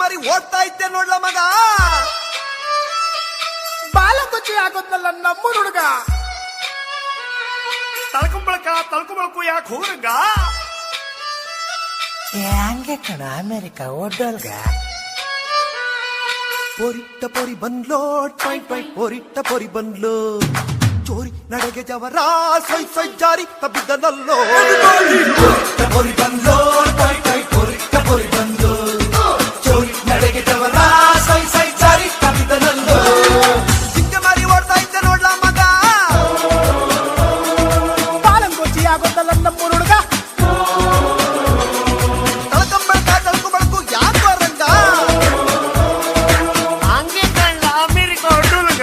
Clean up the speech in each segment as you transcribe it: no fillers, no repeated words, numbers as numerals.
ಮರಿ ಓಡ್ತಾ ಇದ್ದೆ ನೋಡ್ಲ ಮಗ, ಬಾಲ ಕೊಚ್ಚಿ ಆಗೋದ್ನಲ್ಲ ನಮ್ಮ ಹುಡುಗ. ತಳ್ಕೊಂಬಳಕು ಯಾಕೆ ಹೋಗ್ರಂಗ? ಹಂಗೆ ಕಣ ಅಮೆರಿಕ ಒಡ್ಡಲ್ಗ. ಪೊರಿಟ್ಟ ಪೊರಿ ಬಂದ್ಲೋ ಟೊಯ್ ಟೊಯ್ ಪೊರಿಟ್ಟ ಪೊರಿ ಬಂದ್ಲು, ಚೋರಿ ನಡೆಗೆ ಜವರ ಸೊಯ್ ಸೊಯ್ ಜಾರಿ ತಬ್ಬಿದ್ದನಲ್ಲೋ. ಪೊರಿ ಬಂದ್ಲೋ ಟೊಯ್ ಟೊಯ್ ಪೊರಿಟ್ಟ ಪೊರಿ ಬಂದ್ಲು, ಚೋರಿ ನಡೆಗೆ ಜವರ ಸೊಯ್ ಸೊಯ್ ಜಾರಿ ತಬ್ಬಿದ್ದನಲ್ಲೋ. ಜಿಂಕೆ ಮಾರಿ ಓಡ್ತಾ ಇದ್ದೆ ನೋಡ್ಲ ಮಗ, ಬಾಲಂ ಕೊಚ್ಚಿ ಆಗೋದಲ್ಲ ನಮ್ಮ ಹುಡುಗ. ತಳ್ಕೊಂಬಳಕು ಯಾಕೆ ಬರಂಗ? ಹಂಗೆ ಕಣ್ಣ ಅಮೆರಿಕ ಒಡ್ಡಲ್ಗ.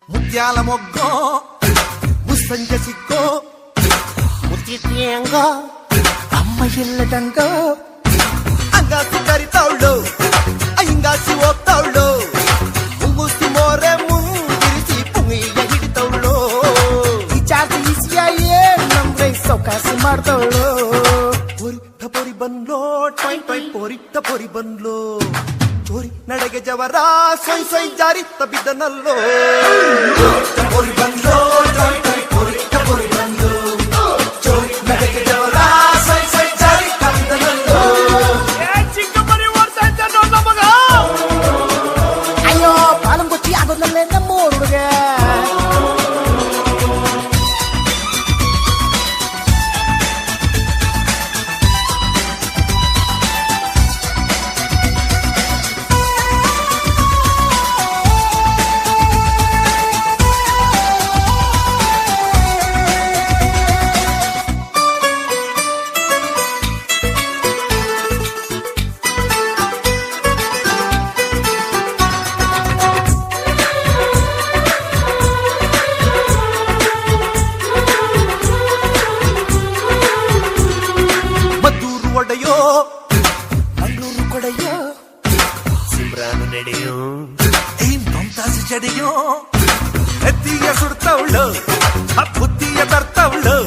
ಮುತ್ಯಾಲ ಮೊಗ್ಗೋ ಮುಸ್ಸಂಜೆ ಸಿಕ್ಕೋ, ಮುತ್ತಿಗೆ ಹಂಗ ಅಮ್ಮ ಇಲ್ಲದಂಗ. ಅಂಗಾಸಿ ಕರಿತಾವಳು ಹಿಂಗಾಸಿ ಹೋಗ್ತಾವಳು, ಮುಂಗುಸಿ ಮೋರೆ ಮುಂಗಿರಿಸಿ ಪುಂಗಿಗೆ ಹಿಡಿತವಳು. ವಿಚಾರಿಸಿ ಇಸಿಯ ಏನ್ ನಮ್ಗೆ ಸೌಕಾಸಿ ಮಾಡ್ದವಳು. ಪೊರಿಟ್ಟ ಪೊರಿ ಬಂದ್ಲೋ ಟೊಯ್ ಟೊಯ್ ಪೊರಿಟ್ಟ ಪೊರಿ ಬಂದ್ಲು, ಚೋರಿ ನಡೆಗೆ ಜವರ ಸೊಯ್ ಸೊಯ್ ಜಾರಿ ತಬ್ಬಿದ್ದನಲ್ಲೋ. ಪೊರಿ ಬಂದ್ಲೋ ಟೊಯ್ ಟೊಯ್ ಪೊರಿಟ್ಟ ಪೊರಿ ಬಂದ್ಲು, ಚೋರಿ ನಡೆಗೆ ಜವರ ಸೊಯ್ ಸೊಯ್ ಜಾರಿ ತಬ್ಬಿದ್ದನಲ್ಲೋ. ಚಿಕ್ಕ ಮರಿ ಓಡ್ತಾ ಇದ್ದ ನೋಡ್ಲ ಮಗ. ಅಯ್ಯೋ ಬಾಲಂ ಕೊಚ್ಚಿ ಆಗೋದ್ನಲ್ಲೇ ನಮ್ಮ ಹುಡುಗ. ಮದ್ದೂರು ಒಡೆಯೋ ಮಂಗಳೂರು ಕೊಡೆಯೋ ಸಿಮ್ರಾನು ನಡೆಯೋ ಏನ್ ತೊಂತಾಸು ಜಡೆಯೋ, ಎತ್ತಿಯ ಸುಡ್ತವಳು ಬುದ್ಧಿಯ ತರ್ತವಳು,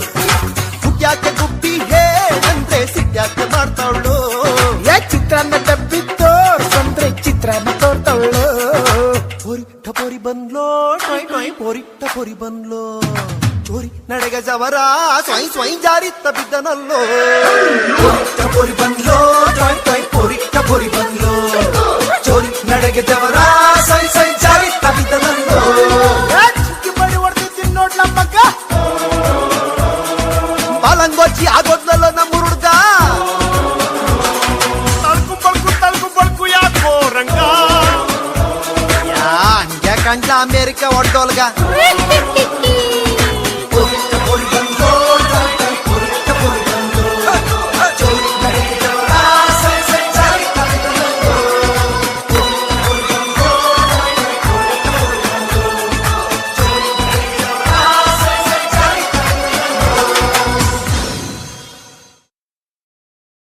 ಹುಟ್ಯಾಕೆ ಗುಬ್ಬಿ ಹೇಳಂದ್ರೆ ಸಿಟ್ಯಾಕೆ ಮಾಡ್ತಾವಳು. ಚಿತ್ರಾನ್ನ ಡಬ್ಬಿದ್ದೋರ್ ಸಂದ್ರೆ ಚಿತ್ರಾನ್ನ ತೋರ್ತವಳು. ಪೊರಿಟ್ಟ ಪೊರಿ ಬಂದ್ಲೋ ಟೊಯ್ ಟೊಯ್ ಪೊರಿಟ್ಟ ಪೊರಿ ಬಂದ್ಲೋ, ಚೋರಿ ನಡೆಗ ಜವರ ಸ್ವಯಂ ಸ್ವಯಂ ಜಾರಿ ತಬ್ಬಿದ್ದನಲ್ಲೋ. ಪೊರಿಟ್ಟ ಪೊರಿ ಬಂದ್ಲೋ ಟೊಯ್ ಟೊಯ್ ಪೊರಿಟ್ಟ ಪೊರಿ ಬಂದ್ಲೋ, ಚೋರಿ ನಡೆಗೆ ಜವರ ಸ್ವಯಂ ಸ್ವಯಂ ಜಾರಿ ತಬ್ಬಿದ್ದನಲ್ಲೋ. ಚಿಕ್ಕಿ ಮರಿ ಹೊಡ್ತಿದ್ದೀನಿ ನೋಡ್ಲ ಮಗ. ಬಾಲಂಗೋಚಿ ಆಗೋದ್ನಲ್ಲ ನಮ್ಮ ಹುಡುಗ. ತಳ್ಕು ಯಾಕೋ ರಂಗ. ಹಂಗೆ ಕಂಡ್ಲ ಅಮೇರಿಕ ಒಡ್ಡೋಲ್ಗ.